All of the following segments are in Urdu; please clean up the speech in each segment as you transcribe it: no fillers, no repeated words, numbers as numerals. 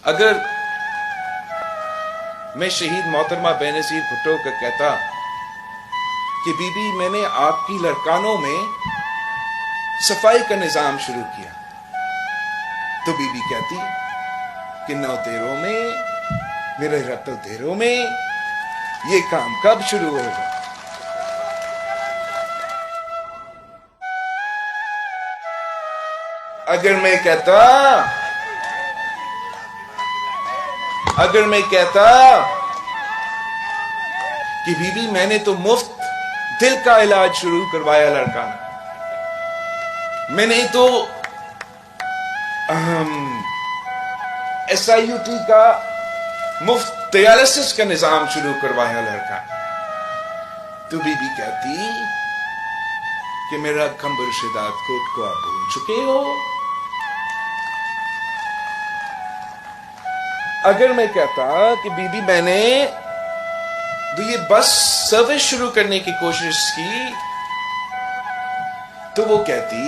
اگر میں شہید محترمہ بینظیر بھٹو کو کہتا کہ بی بی میں نے آپ کی لڑکانوں میں صفائی کا نظام شروع کیا، تو بی بی کہتی کہ نو دیروں میں، میرے رتو دیروں میں یہ کام کب شروع ہوگا؟ اگر میں کہتا کہ بی بی میں نے تو مفت دل کا علاج شروع کروایا لڑکانہ، میں نے تو SIUT کا مفت ڈیالسس کا نظام شروع کروایا لڑکانہ، تو بی بی کہتی کہ میرا کمبر شداد کوٹ کو آپ بھول چکے ہو۔ اگر میں کہتا کہ بی بی میں نے تو یہ بس سروس شروع کرنے کی کوشش کی، تو وہ کہتی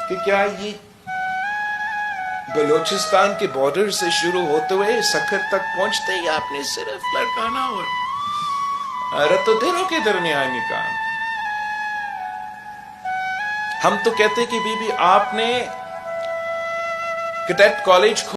کہ کیا یہ بلوچستان کے بارڈر سے شروع ہوتے ہوئے سکھر تک پہنچتے ہی آپ نے صرف لڑکانہ اور رتو دیروں کے درمیانی کام؟ ہم تو کہتے کہ بی بی آپ نے کیڈٹ کالج